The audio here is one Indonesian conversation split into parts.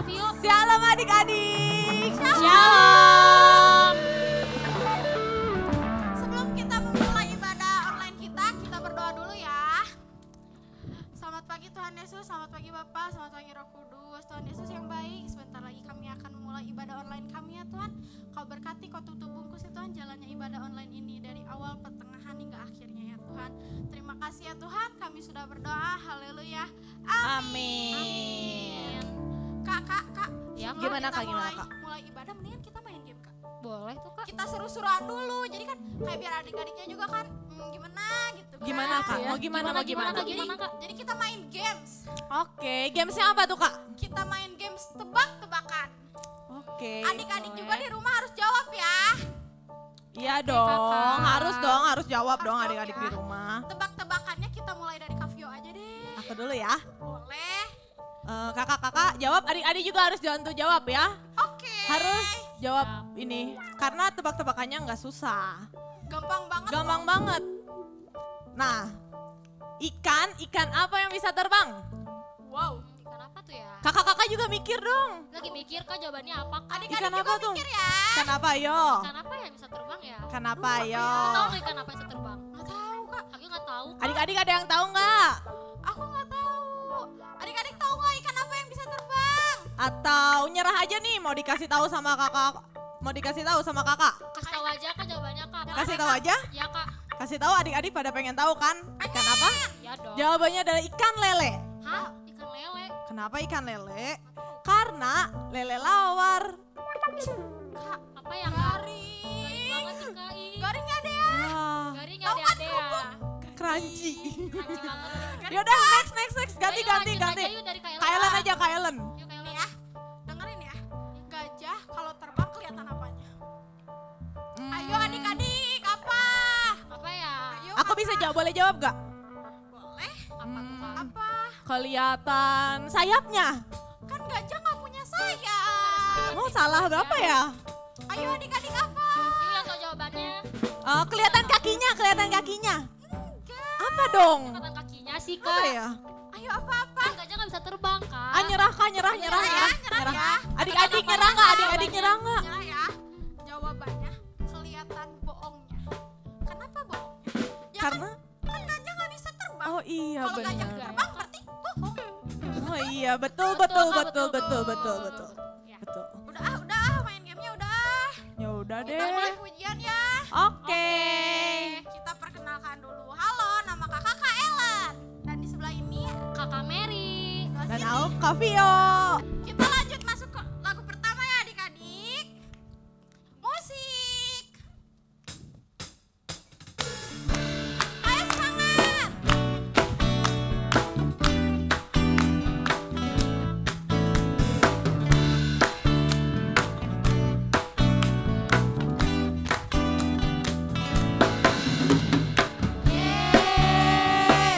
Kavio. Shalom adik-adik. Shalom. Sebelum kita memulai ibadah online kita berdoa dulu ya. Selamat pagi Tuhan Yesus, selamat pagi Bapak, selamat pagi Roh Kudus. Tuhan Yesus yang baik, sebentar lagi kami akan memulai ibadah online kami ya Tuhan. Kau berkati, kau tutup bungkus ya Tuhan jalannya ibadah online ini dari awal, pertengahan hingga akhirnya ya Tuhan. Terima kasih ya Tuhan, kami sudah berdoa, haleluya. Amin. Kak. Ya, sebelum gimana, kita Kak? Gimana, Kak? mulai ibadah, mendingan kita main game Kak. Boleh tuh Kak. Kita seru-seruan dulu, jadi kan kayak biar adik-adiknya juga kan gimana gitu kan. Gimana Kak? Mau gimana? Kak? Jadi kita main games. Oke, gamesnya apa tuh Kak? Kita main games tebak-tebakan. Oke. Adik-adik juga di rumah harus jawab ya. Iya dong, Kakak. harus jawab Harus dong jawab adik-adik ya. di rumah. Tebak-tebakannya kita mulai dari Kavio aja deh. Aku dulu ya. Boleh. Kakak-kakak jawab, adik-adik juga harus bantu jawab ya. Oke. Harus jawab ini, karena tebak-tebakannya nggak susah. Gampang banget. Gampang banget. Nah, ikan apa yang bisa terbang? Wow. Ikan apa tuh ya? Kakak-kakak juga mikir dong. Lagi mikir Kak jawabannya apa Kak? Adik-adik Ikan juga apa tuh? mikir ya. Ikan apa yo? Ikan apa yang bisa terbang ya? Ikan apa yo? Kau tahu nggak ikan apa yang bisa terbang? Nggak tahu Kak. Aku nggak tahu. Kak. Adik-adik ada yang tahu nggak? Aku nggak tahu. Adik-adik tahu nggak ikan apa yang bisa terbang? Atau nyerah aja nih, mau dikasih tahu sama kakak? Mau dikasih tahu sama kakak? Kasih tahu aja Kak jawabannya Kak. Kasih tahu aja? Ya Kak. Kasih tahu adik-adik pada pengen tahu kan? Ikan apa? Ya dong. Jawabannya adalah ikan lele. Hah? Ikan lele? Kenapa ikan lele? Karena lele lawar. Kak. Apa ya Kak? Garing banget sih Kak. Garingnya ada ya. Wah, Garing Tahu kan ada ya. crunchy. Crunchy banget. Yaudah next. Ganti. Ayo, lanjut aja yuk dari Kak Kailan aja, Kailan. Yuk Kak Nih ya. Dengerin ya. Gajah kalau terbang kelihatan apanya? Ayo adik-adik, apa? Apa ya? Ayo. Aku bisa jawab, boleh jawab gak? Boleh. Apa tuh Kak? Apa? Kelihatan sayapnya. Kan gajah nggak punya sayap. Oh salah berapa ya? Ayo adik-adik apa? Yuk yang tahu jawabannya. Kelihatan kakinya. Enggak. Apa dong? Kelihatan kakinya sih Apa Kak. ya? Ayo apa-apa. Kan gajah nggak bisa terbang Kak. Nyerah kak, nyerah. Nyerah ya. Adik-adik nyerah nggak? Adik-adik nyerah nggak? Nyerah ya. Jawabannya kelihatan bohongnya. Kenapa bohongnya? Ya Karena, kan gajah nggak bisa terbang. oh iya Kalau gajah benar. terbang berarti bohong. Oh iya betul. Kak, Ya. Betul. Udah main gamenya udah. Ya udah Kita mulai deh. pujian ya. Oke. Kita perkenalkan dulu. Halo, nama kakak Ellen. Dan di sebelah ini Kakak Mary. Dan aku Kavio. kita lanjut masuk ke lagu pertama ya adik-adik. Musik. Ayo semangat.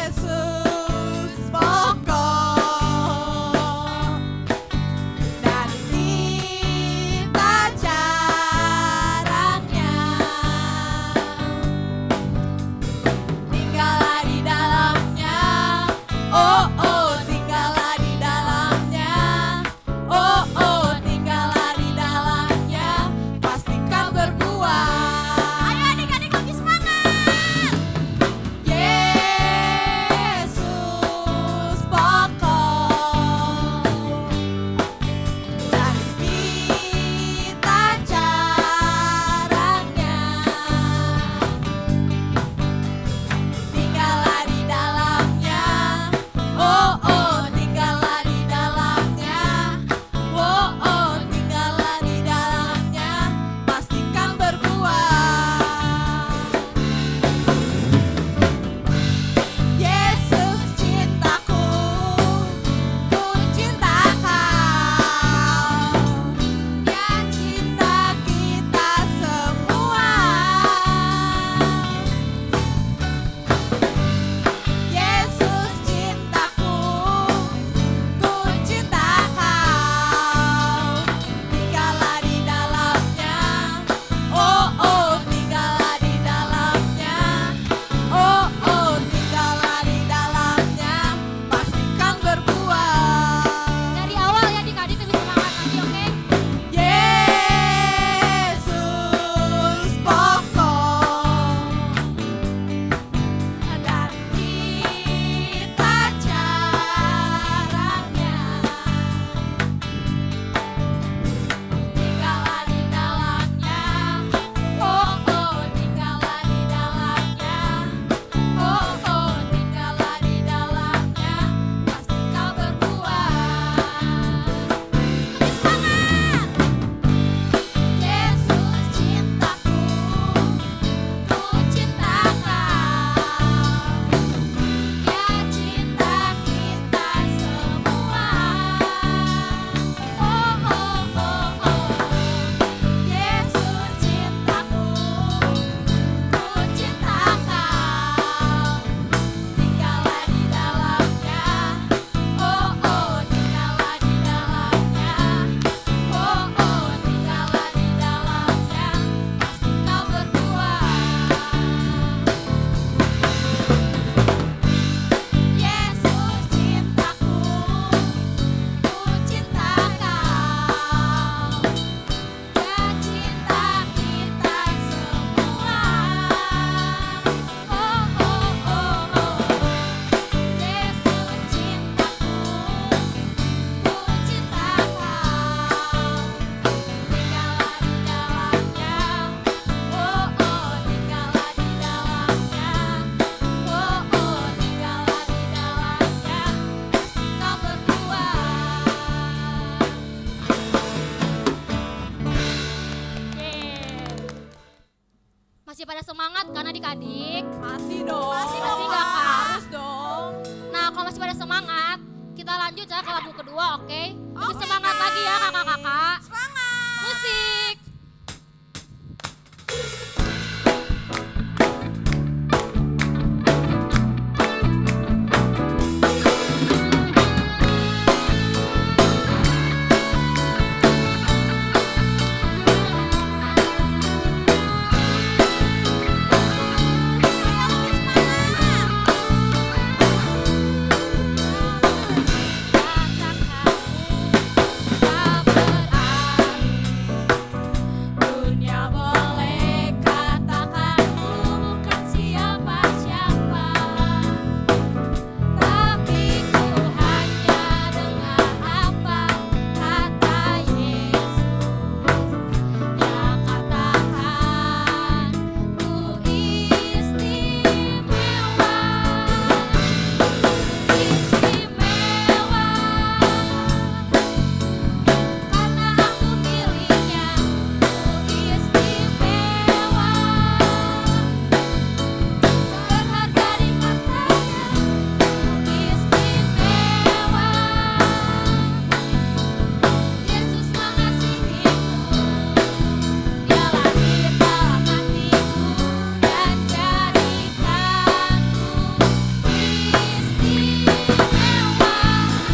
Yesus pokok pada semangat karena adik-adik? Masih dong. Masih dong, Kak. Harus dong. Nah, kalau masih pada semangat, kita lanjut ya ke lagu kedua, oke? Lebih Oke, semangat lagi ya guys. kakak-kakak. Semangat. Musik.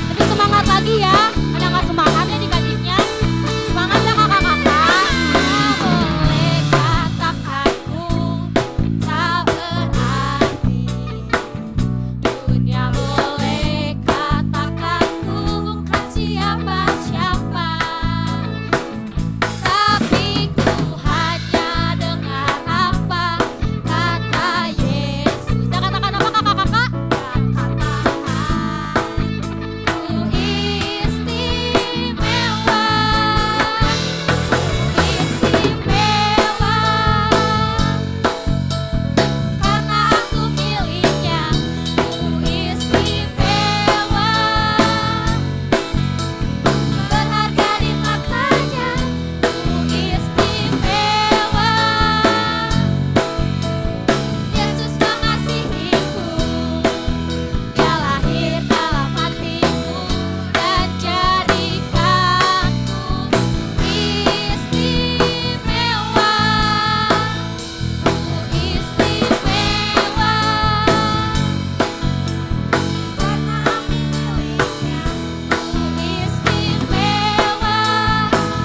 Lebih semangat lagi ya. Ada nggak semangat ya adik-adiknya? Semangat ya kakak-kakak. Boleh katakanku tak berarti. Dunia boleh katakanku bukan siapa-siapa. Tapi ku hanya dengar apa kata Yesus. Kita katakan apa kakak-kakak?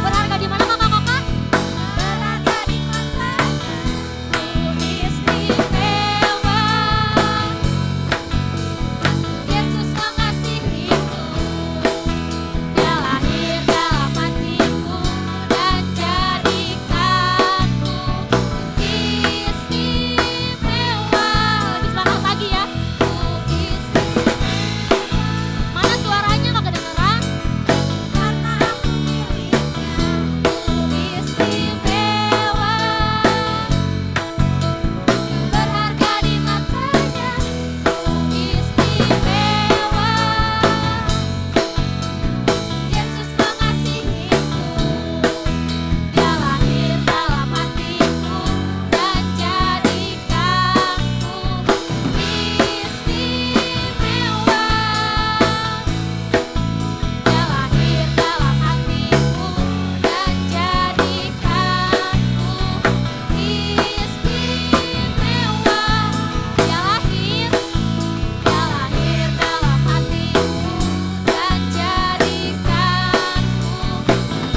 Berharga di mana kakak-kakak? Berharga di matanya. Istimewa. Yesus mengasihiku. Dia lahir dalam hatiku dan jadikanku istimewa. Lebih semangat lagi ya. Mana suaranya nggak kedengeran? Karena aku miliknya, istimewa, berharga di matanya, istimewa. Yesus mengasihiku, Dia lahir dalam hatiku dan jadikanku istimewa. Dia lahir dalam hatiku dan jadikanku istimewa. Dia lahir dalam hatiku dan jadikanku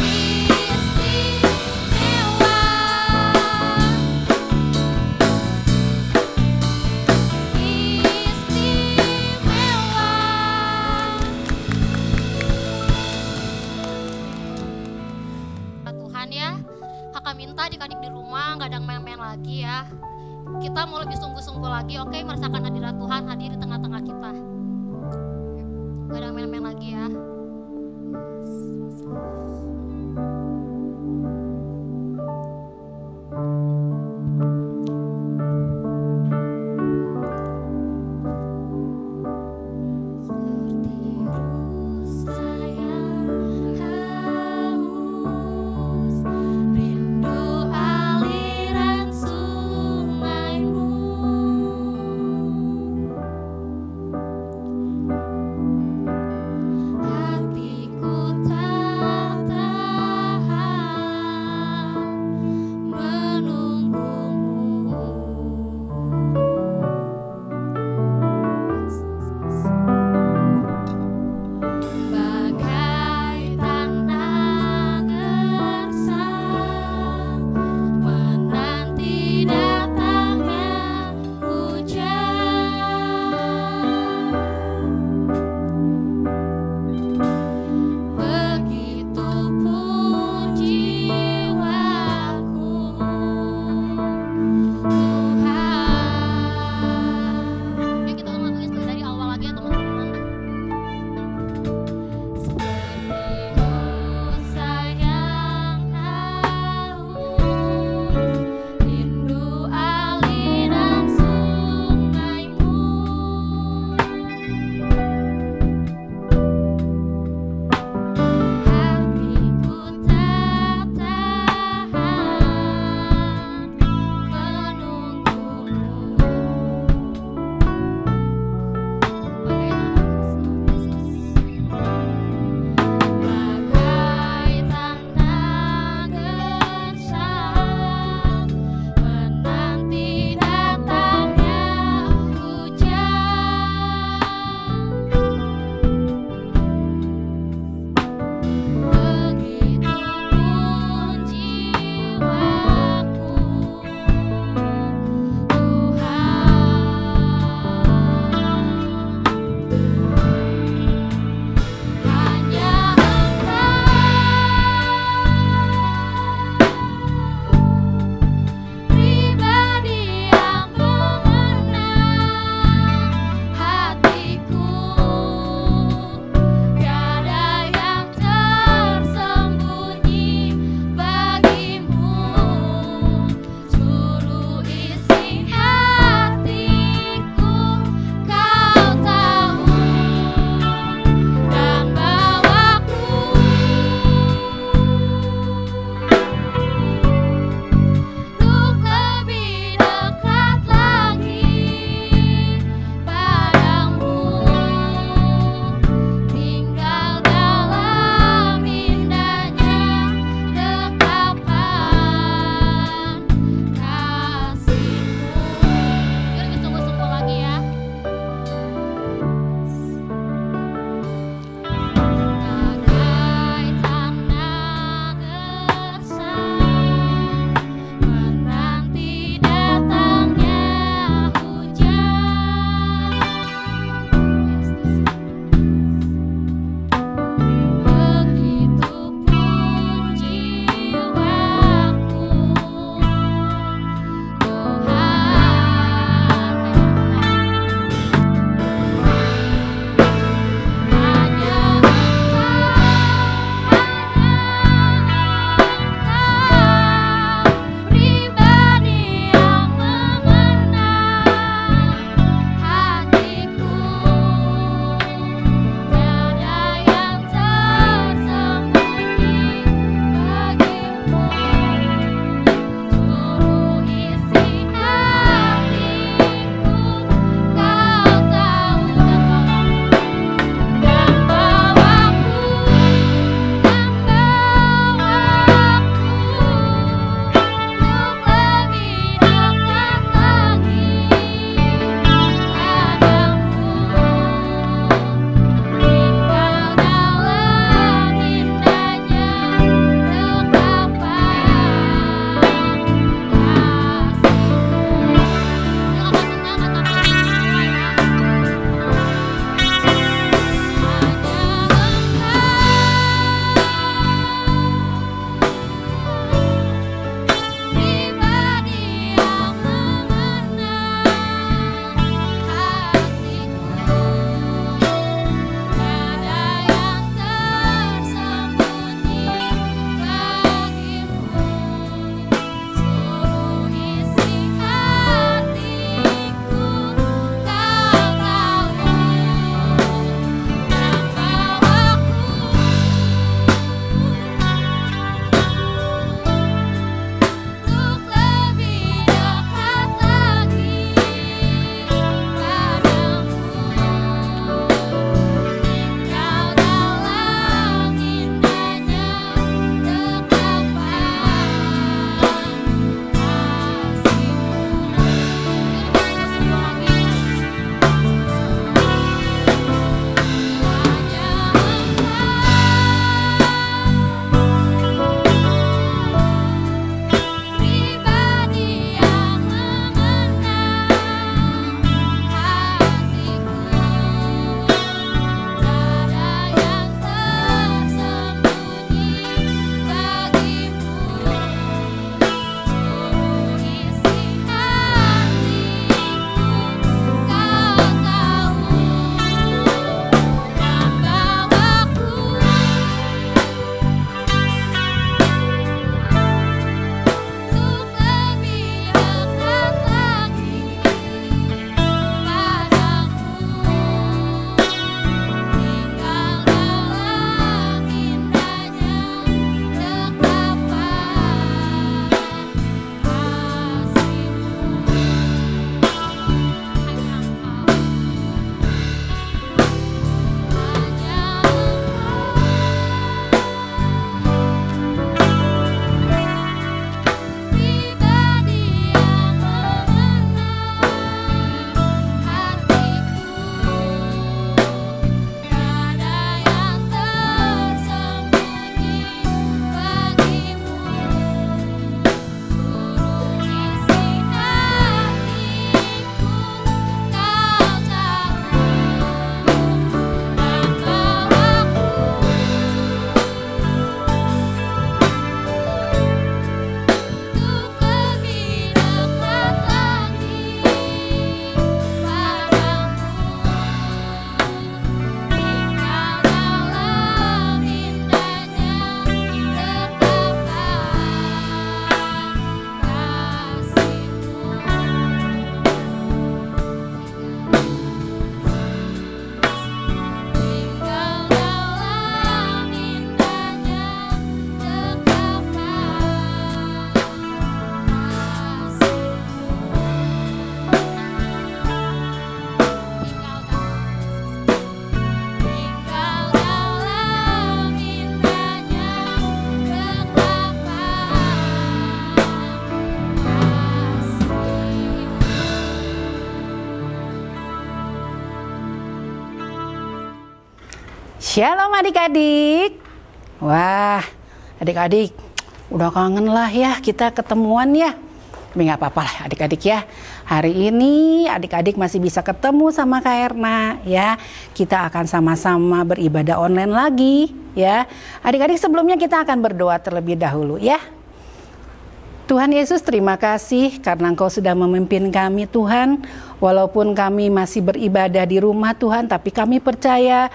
istimewa. Tuhan ya, kakak minta adik-adik di rumah nggak ada main-main lagi ya. Kita mau lebih sungguh-sungguh lagi, oke? Merasakan hadirat Tuhan hadir di tengah-tengah kita. Nggak ada main-main lagi ya. Rindu aliran sungai. Shalom adik-adik. Wah, adik-adik udah kangen lah ya kita ketemuan ya. Tapi nggak apa-apa lah adik-adik ya. Hari ini adik-adik masih bisa ketemu sama Kak Erna ya. Kita akan sama-sama beribadah online lagi ya. Adik-adik sebelumnya kita akan berdoa terlebih dahulu ya. Tuhan Yesus, terima kasih karena Engkau sudah memimpin kami Tuhan. Walaupun kami masih beribadah di rumah Tuhan, tapi kami percaya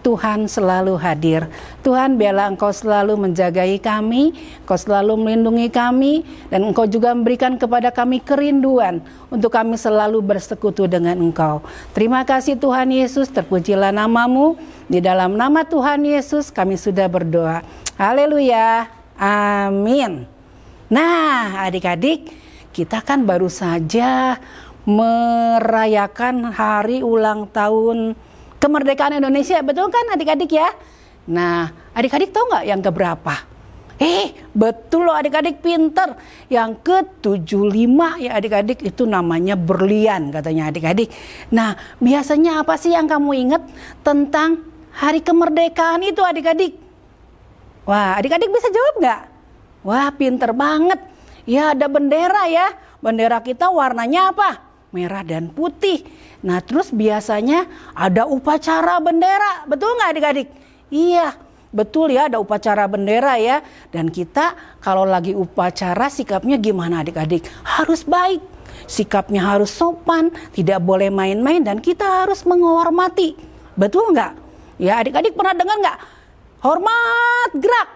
Tuhan selalu hadir. Tuhan, biarlah Engkau selalu menjagai kami, Engkau selalu melindungi kami, dan Engkau juga memberikan kepada kami kerinduan untuk kami selalu bersekutu dengan Engkau. Terima kasih Tuhan Yesus, terpujilah namamu. Di dalam nama Tuhan Yesus kami sudah berdoa. Haleluya, amin. Nah adik-adik, kita kan baru saja merayakan hari ulang tahun kemerdekaan Indonesia, betul kan adik-adik ya? Nah adik-adik tahu nggak yang keberapa? Betul loh adik-adik, pinter. Yang ke-75 ya adik-adik, itu namanya berlian katanya adik-adik. Nah biasanya apa sih yang kamu ingat tentang hari kemerdekaan itu adik-adik? Wah adik-adik bisa jawab nggak? Wah pinter banget. Ya ada bendera ya. Bendera kita warnanya apa? Merah dan putih. Nah terus biasanya ada upacara bendera. Betul nggak adik-adik? Iya betul ya, ada upacara bendera ya. Dan kita kalau lagi upacara sikapnya gimana adik-adik? Harus baik. Sikapnya harus sopan. Tidak boleh main-main dan kita harus menghormati. Betul nggak? Ya adik-adik pernah dengar nggak? Hormat gerak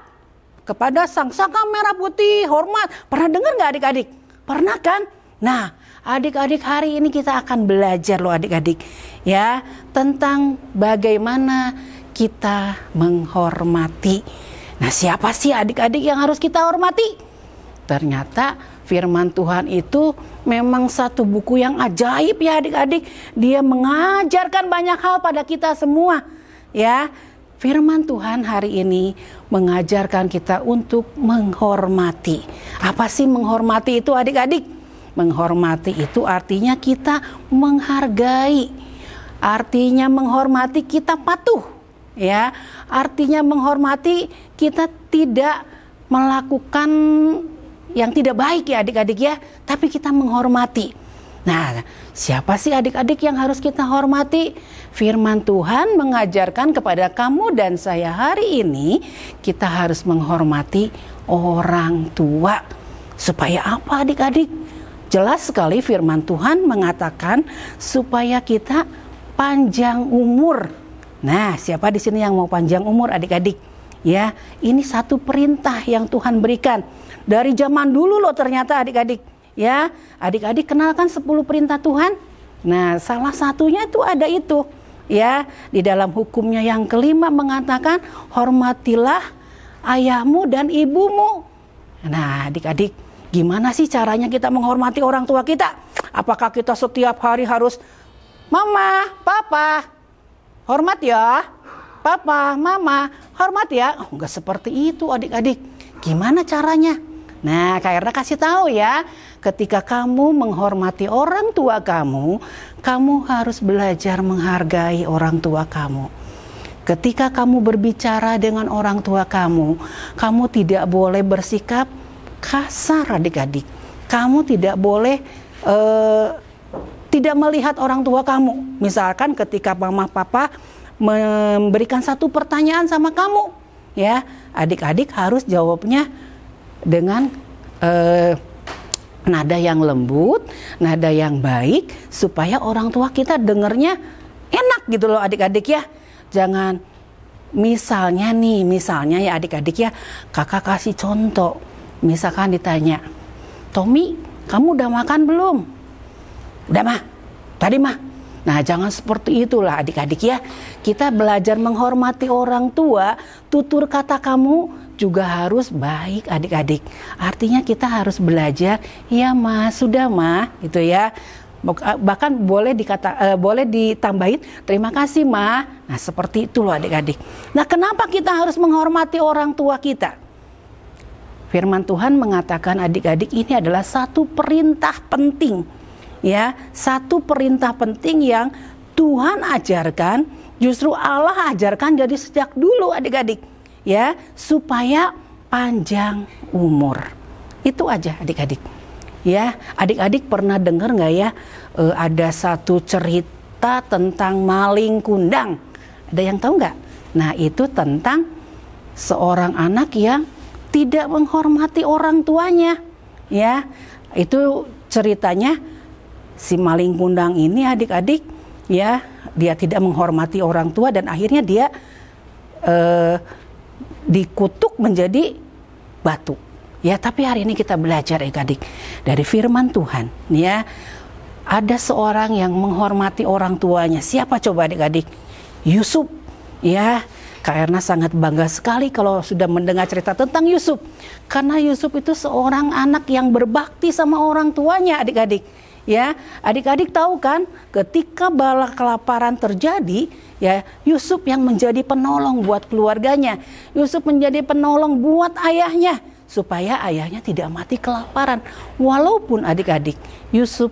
kepada sang saka merah putih, hormat. Pernah dengar nggak adik-adik? Pernah kan? Nah, adik-adik hari ini kita akan belajar loh adik-adik ya tentang bagaimana kita menghormati. Nah, siapa sih adik-adik yang harus kita hormati? Ternyata firman Tuhan itu memang satu buku yang ajaib ya adik-adik. Dia mengajarkan banyak hal pada kita semua ya. Firman Tuhan hari ini mengajarkan kita untuk menghormati. Apa sih menghormati itu adik-adik? Menghormati itu artinya kita menghargai. Artinya menghormati kita patuh. Ya, artinya menghormati kita tidak melakukan yang tidak baik ya adik-adik ya, tapi kita menghormati. Nah, siapa sih adik-adik yang harus kita hormati? Firman Tuhan mengajarkan kepada kamu dan saya hari ini, kita harus menghormati orang tua. Supaya apa adik-adik? Jelas sekali firman Tuhan mengatakan supaya kita panjang umur. Nah, siapa di sini yang mau panjang umur adik-adik? Ya, ini satu perintah yang Tuhan berikan. Dari zaman dulu loh ternyata adik-adik. Ya, adik-adik kenalkan 10 perintah Tuhan. Nah, salah satunya itu ada itu. Ya, di dalam hukumnya yang kelima mengatakan hormatilah ayahmu dan ibumu. Nah, adik-adik, gimana sih caranya kita menghormati orang tua kita? Apakah kita setiap hari harus mama, papa, hormat ya, papa, mama, hormat ya? Enggak seperti itu adik-adik. Gimana caranya? Nah, Kak Erna kasih tahu ya, ketika kamu menghormati orang tua kamu, kamu harus belajar menghargai orang tua kamu. Ketika kamu berbicara dengan orang tua kamu tidak boleh bersikap kasar adik-adik. Kamu tidak boleh tidak melihat orang tua kamu. Misalkan ketika mama papa memberikan satu pertanyaan sama kamu, ya, adik-adik harus jawabnya dengan nada yang lembut, nada yang baik, supaya orang tua kita dengernya enak gitu loh adik-adik ya. Jangan misalnya ya adik-adik ya, kakak kasih contoh. Misalkan ditanya, Tommy, kamu udah makan belum? Udah mah, tadi mah. Nah jangan seperti itulah adik-adik ya. Kita belajar menghormati orang tua, tutur kata kamu juga harus baik adik-adik. Artinya kita harus belajar, ya ma, sudah ma, gitu ya. Bahkan boleh ditambahin terima kasih ma. Nah seperti itu loh adik-adik. Nah kenapa kita harus menghormati orang tua kita? Firman Tuhan mengatakan adik-adik ini adalah satu perintah penting. Ya, satu perintah penting yang Tuhan ajarkan Justru Allah ajarkan dari sejak dulu adik-adik, ya, supaya panjang umur. Itu aja adik-adik. Ya, adik-adik pernah dengar nggak ya, ada satu cerita tentang maling kundang? Ada yang tahu nggak? Nah, itu tentang seorang anak yang tidak menghormati orang tuanya. Ya, itu ceritanya si maling kundang ini adik-adik, ya, dia tidak menghormati orang tua dan akhirnya dia dikutuk menjadi batu. Ya, tapi hari ini kita belajar adik-adik dari firman Tuhan, ya. Ada seorang yang menghormati orang tuanya. Siapa coba adik-adik? Yusuf. Ya, Kak Erna sangat bangga sekali kalau sudah mendengar cerita tentang Yusuf. Karena Yusuf itu seorang anak yang berbakti sama orang tuanya adik-adik. Ya, adik-adik tahu kan, ketika bala kelaparan terjadi, ya, Yusuf yang menjadi penolong buat keluarganya. Yusuf menjadi penolong buat ayahnya supaya ayahnya tidak mati kelaparan. Walaupun adik-adik, Yusuf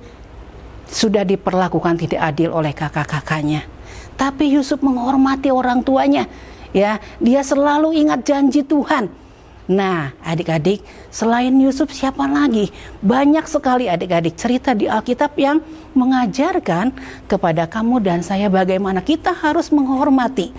sudah diperlakukan tidak adil oleh kakak-kakaknya, tapi Yusuf menghormati orang tuanya. Ya, dia selalu ingat janji Tuhan. Nah, adik-adik, selain Yusuf siapa lagi? Banyak sekali adik-adik cerita di Alkitab yang mengajarkan kepada kamu dan saya bagaimana kita harus menghormati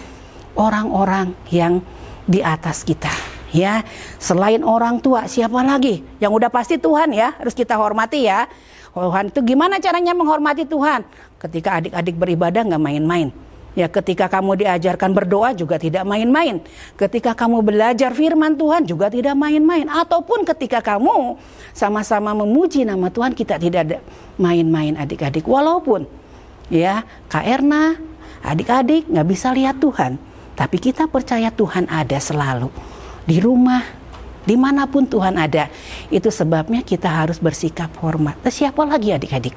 orang-orang yang di atas kita. Ya, selain orang tua siapa lagi? Yang udah pasti Tuhan, ya, harus kita hormati, ya. Tuhan itu gimana caranya menghormati Tuhan? Ketika adik-adik beribadah nggak main-main. Ya, ketika kamu diajarkan berdoa juga tidak main-main. Ketika kamu belajar firman Tuhan juga tidak main-main. Ataupun ketika kamu sama-sama memuji nama Tuhan, kita tidak ada main-main adik-adik. Walaupun, ya, Kak Erna, adik-adik nggak bisa lihat Tuhan, tapi kita percaya Tuhan ada selalu. Di rumah, dimanapun Tuhan ada. Itu sebabnya kita harus bersikap hormat. Siapa lagi adik-adik?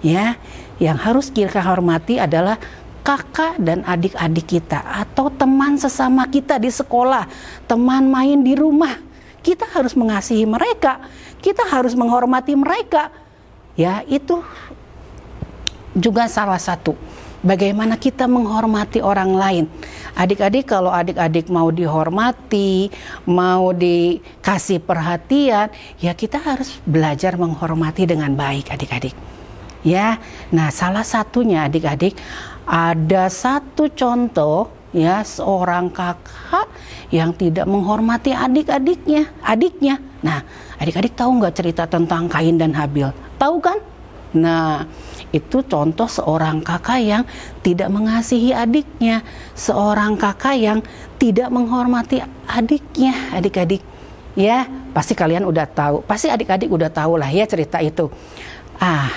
Ya, yang harus kita hormati adalah kakak dan adik-adik kita atau teman sesama kita di sekolah, teman main di rumah. Kita harus mengasihi mereka, kita harus menghormati mereka. Ya, itu juga salah satu bagaimana kita menghormati orang lain. Adik-adik, kalau adik-adik mau dihormati, mau dikasih perhatian, ya kita harus belajar menghormati dengan baik adik-adik. Ya, nah salah satunya adik-adik, ada satu contoh, ya, seorang kakak yang tidak menghormati adiknya. Nah, adik-adik tahu nggak cerita tentang Kain dan Habil? Tahu kan? Nah, itu contoh seorang kakak yang tidak mengasihi adiknya, seorang kakak yang tidak menghormati adiknya, adik-adik. Ya, pasti kalian udah tahu, pasti adik-adik udah tahu lah ya cerita itu.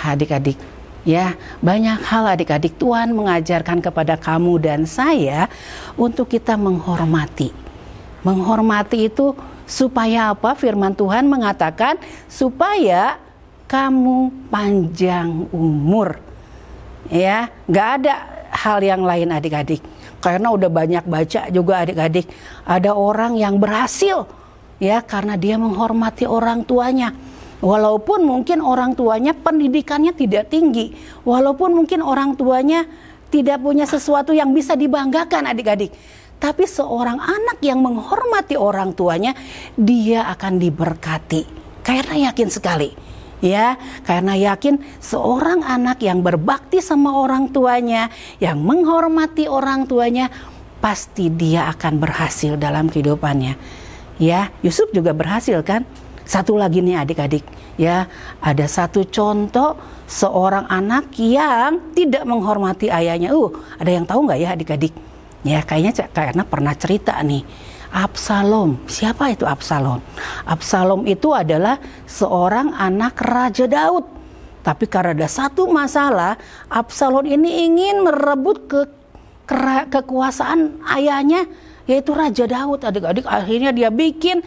Adik-adik, ya, banyak hal adik-adik Tuhan mengajarkan kepada kamu dan saya untuk kita menghormati. Menghormati itu supaya apa? Firman Tuhan mengatakan supaya kamu panjang umur. Ya, nggak ada hal yang lain adik-adik. Karena udah banyak baca juga adik-adik, ada orang yang berhasil, ya, karena dia menghormati orang tuanya. Walaupun mungkin orang tuanya pendidikannya tidak tinggi, walaupun mungkin orang tuanya tidak punya sesuatu yang bisa dibanggakan adik-adik, tapi seorang anak yang menghormati orang tuanya, dia akan diberkati. Karena yakin sekali, ya, karena yakin seorang anak yang berbakti sama orang tuanya, yang menghormati orang tuanya, pasti dia akan berhasil dalam kehidupannya. Ya, Yusuf juga berhasil kan? Satu lagi nih adik-adik, ya, ada satu contoh seorang anak yang tidak menghormati ayahnya. Ada yang tahu nggak ya adik-adik? Ya, kayaknya karena pernah cerita nih. Absalom, siapa itu Absalom? Absalom itu adalah seorang anak Raja Daud. Tapi karena ada satu masalah, Absalom ini ingin merebut kekuasaan ayahnya, yaitu Raja Daud. Adik-adik, akhirnya dia bikin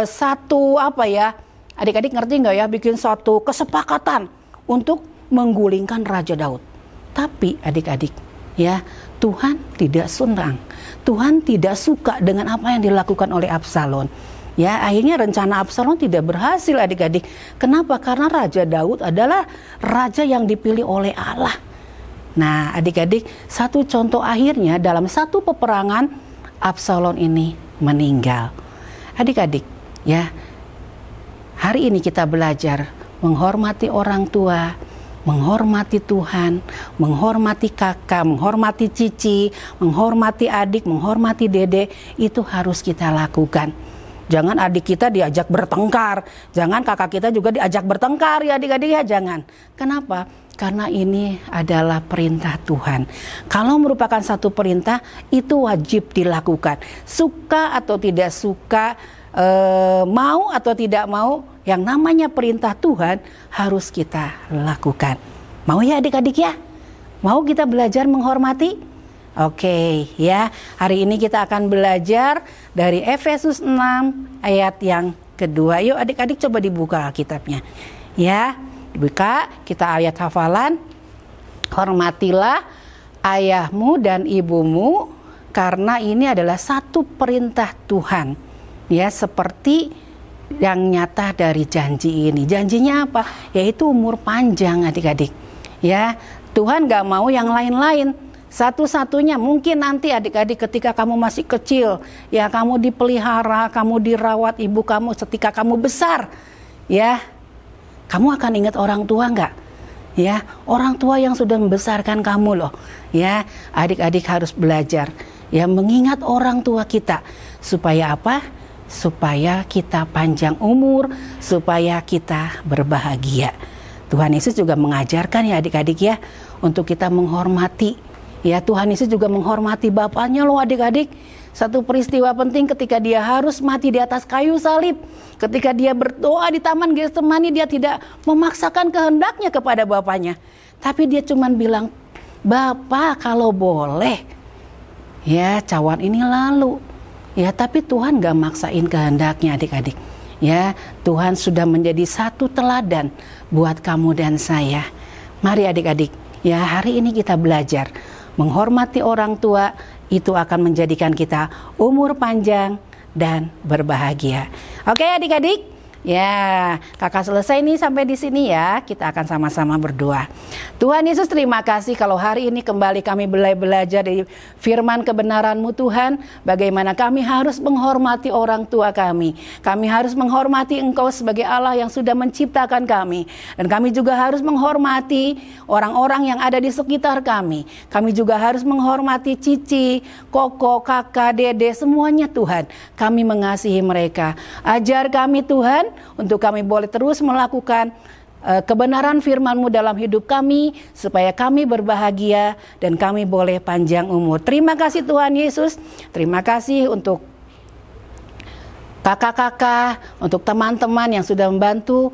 satu apa ya, adik-adik ngerti nggak ya, bikin suatu kesepakatan untuk menggulingkan Raja Daud. Tapi adik-adik, ya, Tuhan tidak senang, Tuhan tidak suka dengan apa yang dilakukan oleh Absalom. Ya, akhirnya rencana Absalom tidak berhasil adik-adik. Kenapa? Karena Raja Daud adalah raja yang dipilih oleh Allah. Nah, adik-adik, satu contoh akhirnya dalam satu peperangan Absalom ini meninggal. Adik-adik, ya, hari ini kita belajar menghormati orang tua, menghormati Tuhan, menghormati kakak, menghormati cici, menghormati adik, menghormati dede, itu harus kita lakukan. Jangan adik kita diajak bertengkar, jangan kakak kita juga diajak bertengkar ya adik-adik ya, jangan. Kenapa? Karena ini adalah perintah Tuhan. Kalau merupakan satu perintah, itu wajib dilakukan. Suka atau tidak suka, mau atau tidak mau, yang namanya perintah Tuhan harus kita lakukan. Mau ya adik-adik ya? Mau kita belajar menghormati? Oke ya, hari ini kita akan belajar dari Efesus 6 ayat yang kedua. Yuk adik-adik coba dibuka Alkitabnya. Ya, dibuka, kita ayat hafalan. Hormatilah ayahmu dan ibumu, karena ini adalah satu perintah Tuhan. Ya, seperti yang nyata dari janji ini. Janjinya apa? Yaitu umur panjang adik-adik. Ya, Tuhan gak mau yang lain-lain. Satu-satunya mungkin nanti adik-adik ketika kamu masih kecil, ya kamu dipelihara, kamu dirawat ibu kamu ketika kamu besar. Ya, kamu akan ingat orang tua gak? Ya, orang tua yang sudah membesarkan kamu loh. Ya, adik-adik harus belajar ya mengingat orang tua kita. Supaya apa? Supaya kita panjang umur, supaya kita berbahagia. Tuhan Yesus juga mengajarkan ya adik-adik ya, untuk kita menghormati. Ya, Tuhan Yesus juga menghormati bapaknya loh adik-adik. Satu peristiwa penting ketika dia harus mati di atas kayu salib. Ketika dia berdoa di Taman Getsemani, dia tidak memaksakan kehendaknya kepada bapaknya. Tapi dia cuma bilang, "Bapak kalau boleh, ya cawan ini lalu." Ya, tapi Tuhan gak maksain kehendaknya adik-adik. Ya, Tuhan sudah menjadi satu teladan buat kamu dan saya. Mari adik-adik, ya hari ini kita belajar menghormati orang tua, itu akan menjadikan kita umur panjang dan berbahagia. Oke adik-adik, ya kakak selesai nih sampai di sini ya. Kita akan sama-sama berdoa. Tuhan Yesus, terima kasih kalau hari ini kembali kami belajar dari firman kebenaran-Mu Tuhan. Bagaimana kami harus menghormati orang tua kami. Kami harus menghormati Engkau sebagai Allah yang sudah menciptakan kami. Dan kami juga harus menghormati orang-orang yang ada di sekitar kami. Kami juga harus menghormati cici, koko, kakak, dede, semuanya Tuhan. Kami mengasihi mereka. Ajar kami Tuhan, untuk kami boleh terus melakukan kebenaran firman-Mu dalam hidup kami, supaya kami berbahagia dan kami boleh panjang umur. Terima kasih Tuhan Yesus. Terima kasih untuk kakak-kakak, untuk teman-teman yang sudah membantu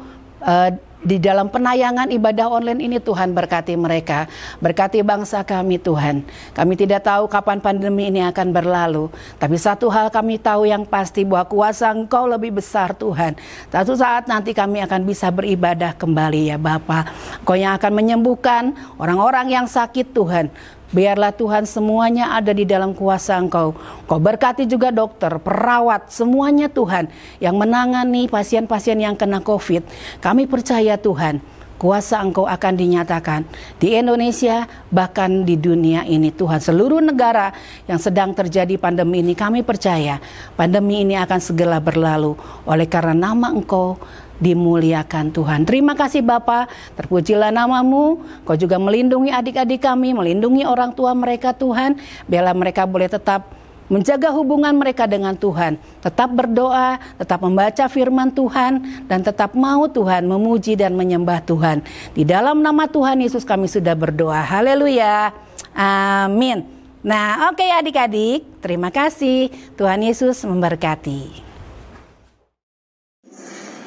di dalam penayangan ibadah online ini. Tuhan berkati mereka, berkati bangsa kami Tuhan. Kami tidak tahu kapan pandemi ini akan berlalu, tapi satu hal kami tahu yang pasti, bahwa kuasa Engkau lebih besar Tuhan. Satu saat nanti kami akan bisa beribadah kembali ya Bapa. Engkau yang akan menyembuhkan orang-orang yang sakit Tuhan. Biarlah Tuhan semuanya ada di dalam kuasa Engkau. Kau berkati juga dokter, perawat, semuanya Tuhan yang menangani pasien-pasien yang kena COVID. Kami percaya Tuhan, kuasa Engkau akan dinyatakan di Indonesia, bahkan di dunia ini Tuhan. Seluruh negara yang sedang terjadi pandemi ini, kami percaya pandemi ini akan segera berlalu oleh karena nama Engkau dimuliakan Tuhan. Terima kasih Bapa, terpujilah nama-Mu. Kau juga melindungi adik-adik kami, melindungi orang tua mereka Tuhan. Biarlah mereka boleh tetap menjaga hubungan mereka dengan Tuhan, tetap berdoa, tetap membaca firman Tuhan, dan tetap mau Tuhan memuji dan menyembah Tuhan. Di dalam nama Tuhan Yesus kami sudah berdoa. Haleluya. Amin. Nah, oke adik-adik, terima kasih. Tuhan Yesus memberkati.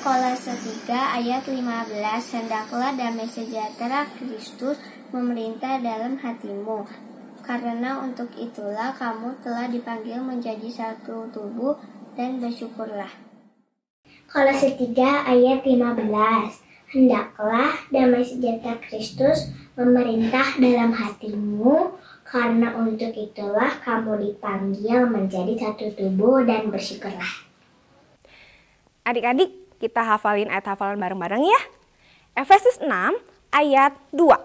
Kolose 3 ayat 15, hendaklah damai sejahtera Kristus memerintah dalam hatimu, karena untuk itulah kamu telah dipanggil menjadi satu tubuh, dan bersyukurlah. Kolose 3 ayat 15, hendaklah damai sejahtera Kristus memerintah dalam hatimu, karena untuk itulah kamu dipanggil menjadi satu tubuh, dan bersyukurlah. Adik-adik, kita hafalin ayat hafalan bareng-bareng ya. Efesus 6 ayat 2.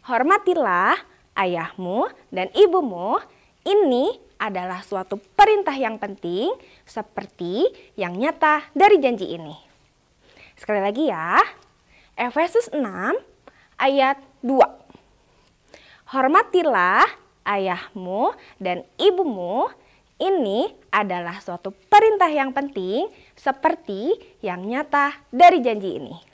Hormatilah ayahmu dan ibumu, ini adalah suatu perintah yang penting seperti yang nyata dari janji ini. Sekali lagi ya, Efesus 6 ayat 2. Hormatilah ayahmu dan ibumu, ini adalah suatu perintah yang penting seperti yang nyata dari janji ini.